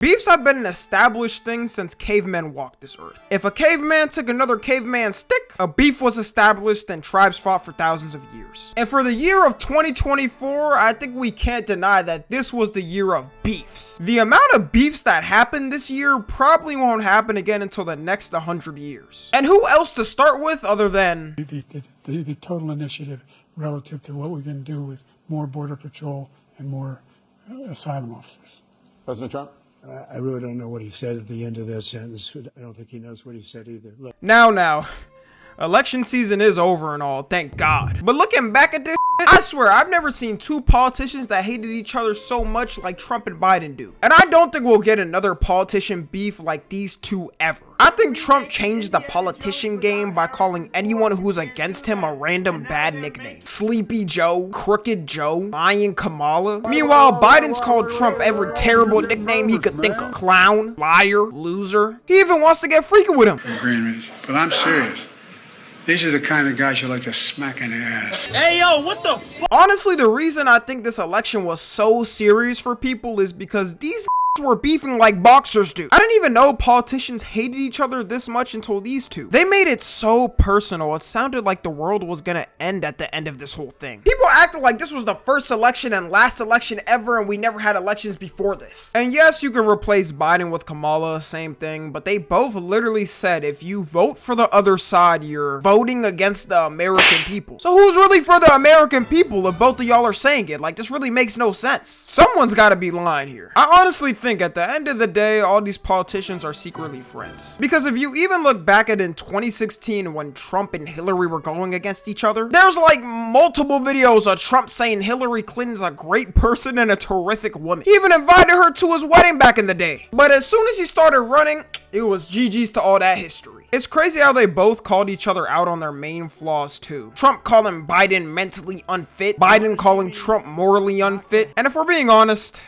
Beefs have been an established thing since cavemen walked this earth. If a caveman took another caveman's stick, a beef was established and tribes fought for thousands of years. And for the year of 2024, I think we can't deny that this was the year of beefs. The amount of beefs that happened this year probably won't happen again until the next 100 years. And who else to start with other than the total initiative relative to what we can do with more border patrol and more asylum officers. President Trump? I really don't know what he said at the end of that sentence. I don't think he knows what he said either. Look. Now. Election season is over and all, thank God. But looking back at this, I swear, I've never seen two politicians that hated each other so much like Trump and Biden do. And I don't think we'll get another politician beef like these two ever. I think Trump changed the politician game by calling anyone who's against him a random bad nickname. Sleepy Joe, Crooked Joe, Lion Kamala. Meanwhile, Biden's called Trump every terrible nickname he could think of. Clown, liar, loser. He even wants to get freaky with him. But I'm serious. These are the kind of guys you like to smack in the ass. Hey, yo, what the fuck? Honestly, the reason I think this election was so serious for people is because these were beefing like boxers do. I didn't even know politicians hated each other this much until these two. They made it so personal, it sounded like the world was gonna end at the end of this whole thing. People acted like this was the first election and last election ever and we never had elections before this. And yes, you can replace Biden with Kamala, same thing, but they both literally said if you vote for the other side, you're voting against the American people. So who's really for the American people if both of y'all are saying it? Like, this really makes no sense. Someone's gotta be lying here. I honestly think at the end of the day, all these politicians are secretly friends. Because if you even look back at in 2016 when Trump and Hillary were going against each other, there's like multiple videos of Trump saying Hillary Clinton's a great person and a terrific woman. He even invited her to his wedding back in the day. But as soon as he started running, it was GG's to all that history. It's crazy how they both called each other out on their main flaws too. Trump calling Biden mentally unfit, Biden calling Trump morally unfit, and if we're being honest,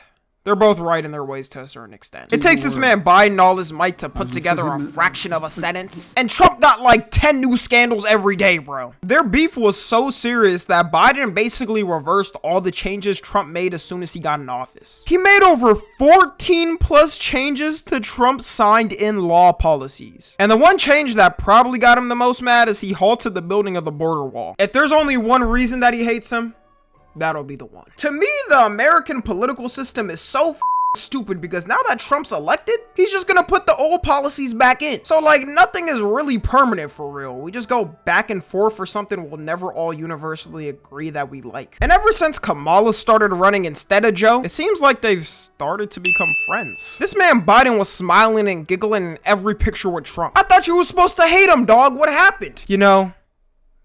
they're both right in their ways to a certain extent. It takes this man Biden all his might to put together a fraction of a sentence. And Trump got like 10 new scandals every day, bro. Their beef was so serious that Biden basically reversed all the changes Trump made as soon as he got in office. He made over 14 plus changes to Trump's signed in law policies. And the one change that probably got him the most mad is he halted the building of the border wall. If there's only one reason that he hates him, that'll be the one. To me, the American political system is so stupid because now that Trump's elected, he's just gonna put the old policies back in. So like nothing is really permanent for real. We just go back and forth for something we'll never all universally agree that we like. And ever since Kamala started running instead of Joe, it seems like they've started to become friends. This man Biden was smiling and giggling in every picture with Trump. I thought you were supposed to hate him, dog. What happened? You know,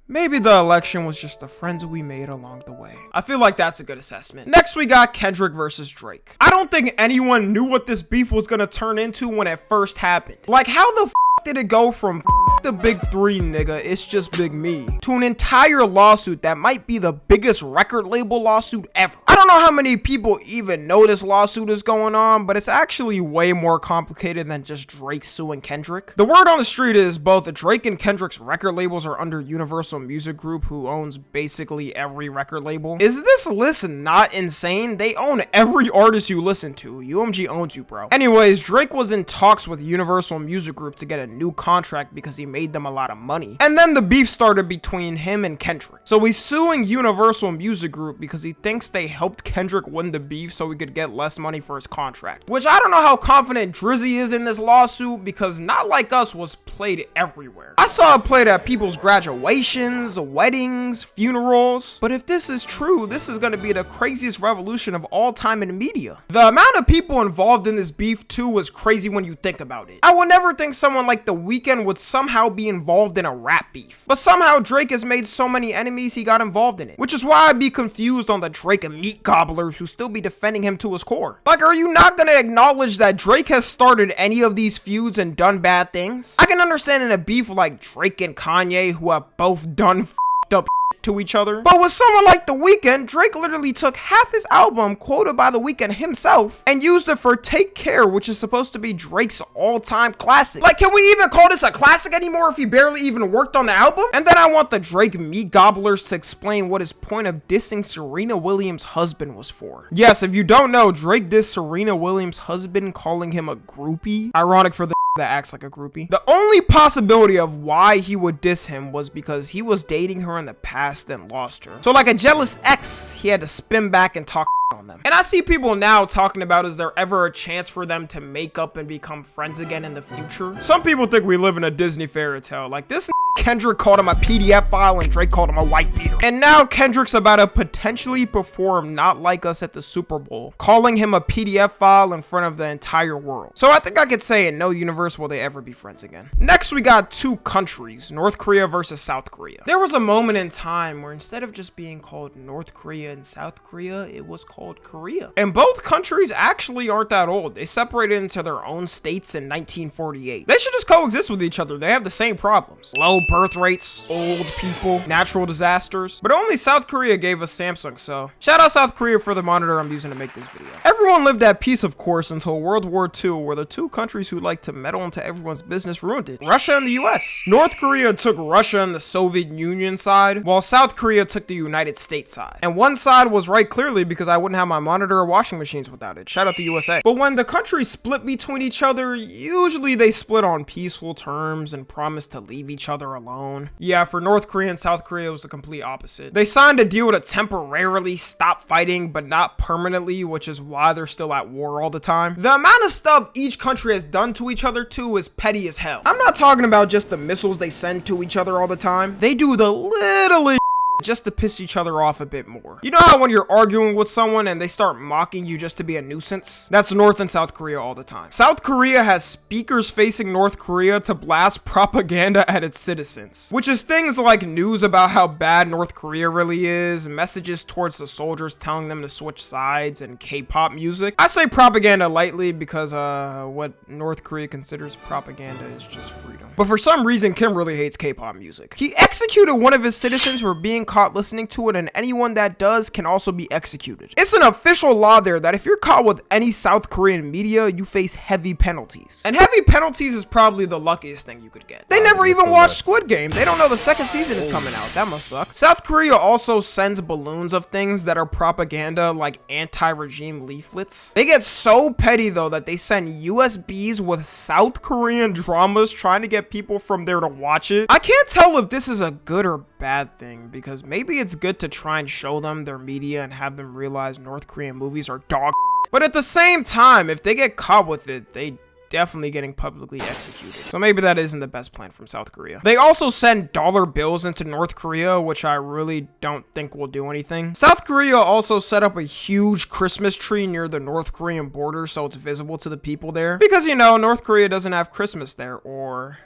maybe the election was just the friends we made along the way. I feel like that's a good assessment. Next, we got Kendrick versus Drake. I don't think anyone knew what this beef was gonna turn into when it first happened. Like, how the did it go from the big three nigga, it's just big me, to an entire lawsuit that might be the biggest record label lawsuit ever? I don't know how many people even know this lawsuit is going on, but it's actually way more complicated than just Drake suing Kendrick. The word on the street is both Drake and Kendrick's record labels are under Universal Music Group, who owns basically every record label. Is this list not insane? They own every artist you listen to. UMG owns you, bro. Anyways, Drake was in talks with Universal Music Group to get a new contract because he made them a lot of money. And then the beef started between him and Kendrick. So he's suing Universal Music Group because he thinks they helped Kendrick win the beef so he could get less money for his contract. Which I don't know how confident Drizzy is in this lawsuit because Not Like Us was played everywhere. I saw it played at people's graduations, weddings, funerals. But if this is true, this is gonna be the craziest revolution of all time in media. The amount of people involved in this beef too was crazy when you think about it. I would never think someone like The Weeknd would somehow be involved in a rap beef. But somehow Drake has made so many enemies he got involved in it. Which is why I'd be confused on the Drake and meat gobblers who still be defending him to his core. Like, are you not gonna acknowledge that Drake has started any of these feuds and done bad things? I can understand in a beef like Drake and Kanye, who have both done up to each other. But with someone like The Weeknd, Drake literally took half his album, quoted by The Weeknd himself, and used it for Take Care, which is supposed to be Drake's all-time classic. Like, can we even call this a classic anymore if he barely even worked on the album? And then I want the Drake meat gobblers to explain what his point of dissing Serena Williams' husband was for. Yes, if you don't know, Drake dissed Serena Williams' husband, calling him a groupie. Ironic for the that acts like a groupie. The only possibility of why he would diss him was because he was dating her in the past and lost her. So like a jealous ex, he had to spin back and talk on them. And I see people now talking about, is there ever a chance for them to make up and become friends again in the future? Some people think we live in a Disney fairy tale. Like this Kendrick called him a PDF file and Drake called him a white beater. And now Kendrick's about to potentially perform Not Like Us at the Super Bowl, calling him a PDF file in front of the entire world. So I think I could say in no universe will they ever be friends again. Next we got two countries, North Korea versus South Korea. There was a moment in time where instead of just being called North Korea and South Korea, it was called Korea. And both countries actually aren't that old. They separated into their own states in 1948. They should just coexist with each other. They have the same problems. Low birth rates, old people, natural disasters. But only South Korea gave us Samsung, so shout out South Korea for the monitor I'm using to make this video. Everyone lived at peace, of course, until World War II, where the two countries who like to meddle into everyone's business ruined it. Russia and the US. North Korea took Russia and the Soviet Union side, while South Korea took the United States side. And one side was right clearly because I wouldn't have my monitor or washing machines without it. Shout out the USA. But when the countries split between each other, usually they split on peaceful terms and promised to leave each other alone. Yeah, for North Korea and South Korea, it was the complete opposite. They signed a deal to temporarily stop fighting, but not permanently, which is why they're still at war all the time. The amount of stuff each country has done to each other too is petty as hell. I'm not talking about just the missiles they send to each other all the time. They do the littlest just to piss each other off a bit more. You know how when you're arguing with someone and they start mocking you just to be a nuisance? That's North and South Korea all the time. South Korea has speakers facing North Korea to blast propaganda at its citizens, which is things like news about how bad North Korea really is, messages towards the soldiers telling them to switch sides, and K-pop music. I say propaganda lightly because what North Korea considers propaganda is just freedom. But for some reason, Kim really hates K-pop music. He executed one of his citizens for being caught listening to it, and anyone that does can also be executed. It's an official law there that if you're caught with any South Korean media, you face heavy penalties. And heavy penalties is probably the luckiest thing you could get. They never even watched Squid Game. They don't know the second season is coming out. That must suck. South Korea also sends balloons of things that are propaganda, like anti-regime leaflets. They get so petty though that they send USBs with South Korean dramas trying to get people from there to watch it. I can't tell if this is a good or bad thing, because maybe it's good to try and show them their media and have them realize North Korean movies are dog shit. But at the same time, if they get caught with it, they definitely getting publicly executed. So maybe that isn't the best plan from South Korea. They also send dollar bills into North Korea, which I really don't think will do anything. South Korea also set up a huge Christmas tree near the North Korean border so it's visible to the people there. Because, you know, North Korea doesn't have Christmas there, or...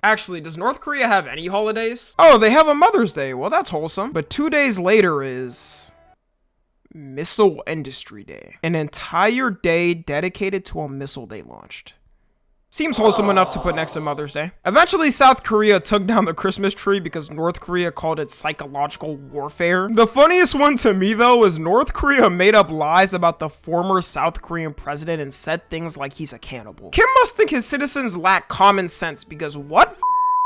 Actually, does North Korea have any holidays? Oh, they have a Mother's Day. Well, that's wholesome. But 2 days later is Missile Industry Day. An entire day dedicated to a missile they launched. Seems wholesome enough to put next to Mother's Day. Eventually, South Korea took down the Christmas tree because North Korea called it psychological warfare. The funniest one to me, though, is North Korea made up lies about the former South Korean president and said things like he's a cannibal. Kim must think his citizens lack common sense, because what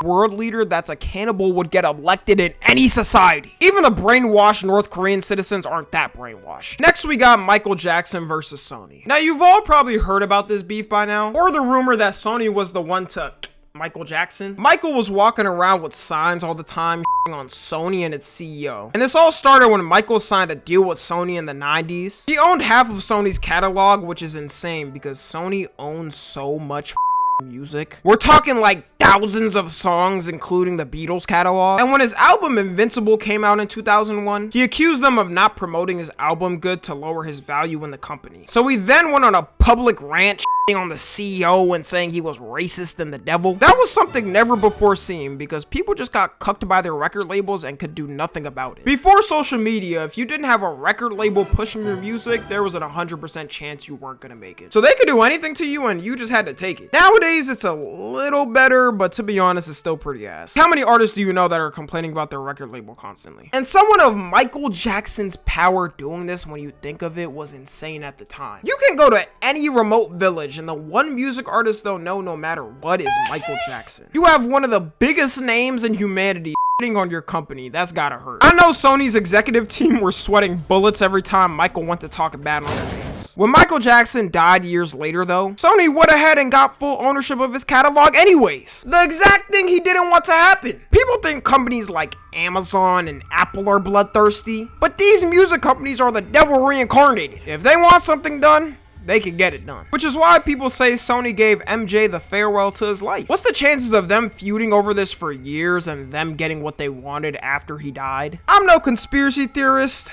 world leader that's a cannibal would get elected in any society? Even the brainwashed North Korean citizens aren't that brainwashed. Next, we got Michael Jackson versus Sony. Now, you've all probably heard about this beef by now, or the rumor that Sony was the one to Michael Jackson. Michael was walking around with signs all the time on Sony and its CEO. And this all started when Michael signed a deal with Sony in the 90s. He owned half of Sony's catalog, which is insane because Sony owns so much music. We're talking like thousands of songs, including the Beatles catalog. And when his album Invincible came out in 2001, he accused them of not promoting his album good to lower his value in the company. So he then went on a public rant on the CEO and saying he was racist and the devil. That was something never before seen because people just got cucked by their record labels and could do nothing about it. Before social media, if you didn't have a record label pushing your music, there was an 100% chance you weren't gonna make it. So they could do anything to you and you just had to take it. Nowadays, it's a little better, but to be honest, it's still pretty ass. How many artists do you know that are complaining about their record label constantly? And someone of Michael Jackson's power doing this, when you think of it, was insane at the time. You can go to any remote village and the one music artist they'll know no matter what is Michael Jackson. You have one of the biggest names in humanity on your company. That's gotta hurt. I know Sony's executive team were sweating bullets every time Michael went to talk bad on their names. When Michael Jackson died years later though, Sony went ahead and got full ownership of his catalog anyways. The exact thing he didn't want to happen. People think companies like Amazon and Apple are bloodthirsty, but these music companies are the devil reincarnated. If they want something done, they can get it done. Which is why people say Sony gave MJ the farewell to his life. What's the chances of them feuding over this for years and them getting what they wanted after he died? I'm no conspiracy theorist.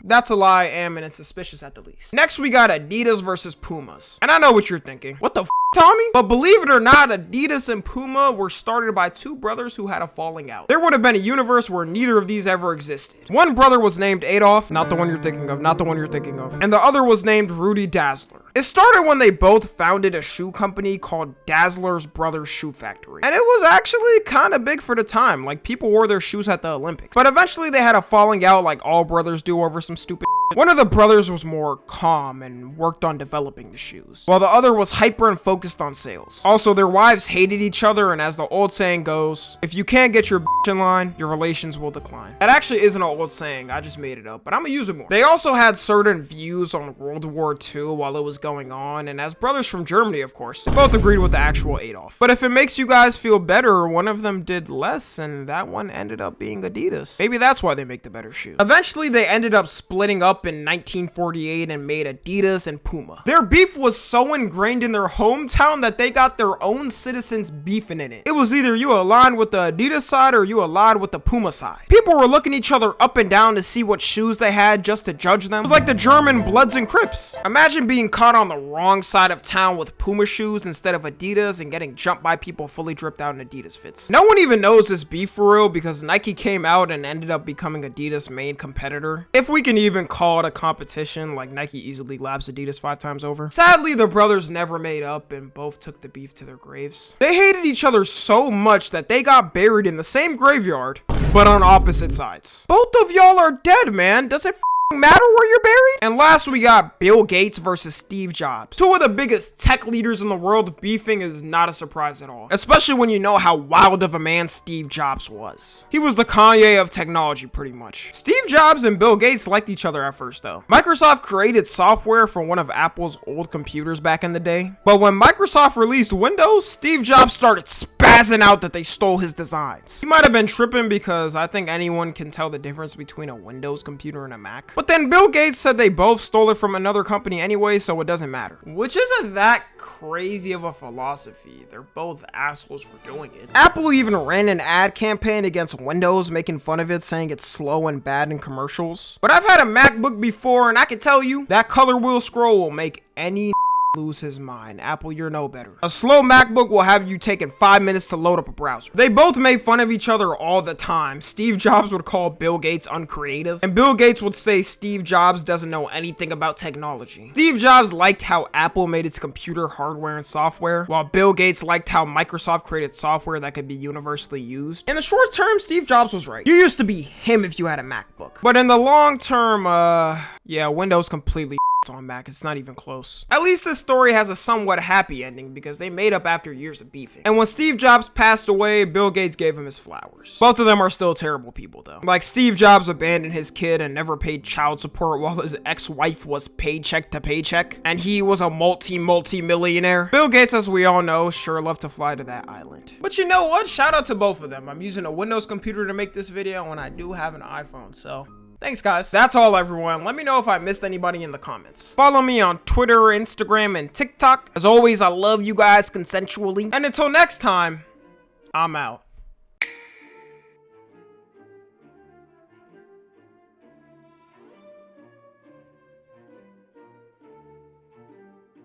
That's a lie, and it's suspicious at the least. Next, we got Adidas versus Pumas. And I know what you're thinking. What the f, Tommy? But believe it or not, Adidas and Puma were started by two brothers who had a falling out. There would have been a universe where neither of these ever existed. One brother was named Adolf, not the one you're thinking of, and the other was named Rudy Dazzler. It started when they both founded a shoe company called Dazzler's Brothers Shoe Factory. And it was actually kind of big for the time, like people wore their shoes at the Olympics. But eventually they had a falling out like all brothers do over some stupid shit. One of the brothers was more calm and worked on developing the shoes, while the other was hyper and focused on sales. Also, their wives hated each other, and as the old saying goes, if you can't get your bitch in line, your relations will decline. That actually isn't an old saying, I just made it up, but I'm gonna use it more. They also had certain views on World War II while it was going on, and as brothers from Germany, of course, they both agreed with the actual Adolf. But if it makes you guys feel better, one of them did less, and that one ended up being Adidas. Maybe that's why they make the better shoes. Eventually, they ended up splitting up in 1948 and made Adidas and Puma. Their beef was so ingrained in their hometown that they got their own citizens beefing in it. It was either you aligned with the Adidas side or you aligned with the Puma side. People were looking each other up and down to see what shoes they had just to judge them. It was like the German Bloods and Crips. Imagine being caught on the wrong side of town with Puma shoes instead of Adidas and getting jumped by people fully dripped out in Adidas fits. No one even knows this beef for real because Nike came out and ended up becoming Adidas' main competitor. If we can even call it a competition, like Nike easily laps Adidas 5 times over. Sadly, the brothers never made up and both took the beef to their graves. They hated each other so much that they got buried in the same graveyard, but on opposite sides. Both of y'all are dead, man. Does it matter where you're buried? And last, we got Bill Gates versus Steve Jobs. Two of the biggest tech leaders in the world beefing is not a surprise at all, especially when you know how wild of a man Steve Jobs was. He was the Kanye of technology, pretty much. Steve Jobs and Bill Gates liked each other at first though. Microsoft created software for one of Apple's old computers back in the day, but when Microsoft released Windows, Steve Jobs started spazzing out that they stole his designs. He might have been tripping because I think anyone can tell the difference between a Windows computer and a Mac. But then Bill Gates said they both stole it from another company anyway, so it doesn't matter. Which isn't that crazy of a philosophy. They're both assholes for doing it. Apple even ran an ad campaign against Windows, making fun of it, saying it's slow and bad in commercials. But I've had a MacBook before, and I can tell you, that color wheel scroll will make any lose his mind. Apple, you're no better. A slow MacBook will have you taking 5 minutes to load up a browser. They both made fun of each other all the time. Steve Jobs would call Bill Gates uncreative, and Bill Gates would say Steve Jobs doesn't know anything about technology. Steve Jobs liked how Apple made its computer hardware and software, while Bill Gates liked how Microsoft created software that could be universally used. In the short term, Steve Jobs was right. You used to be him if you had a MacBook. But in the long term, yeah, Windows completely on Mac. It's not even close. At least this story has a somewhat happy ending because they made up after years of beefing. And when Steve Jobs passed away, Bill Gates gave him his flowers. Both of them are still terrible people though. Like Steve Jobs abandoned his kid and never paid child support while his ex-wife was paycheck to paycheck, and he was a multi-millionaire. Bill Gates, as we all know, sure loved to fly to that island. But you know what? Shout out to both of them. I'm using a Windows computer to make this video and I do have an iPhone, so thanks, guys. That's all, everyone. Let me know if I missed anybody in the comments. Follow me on Twitter, Instagram, and TikTok. As always, I love you guys consensually. And until next time, I'm out.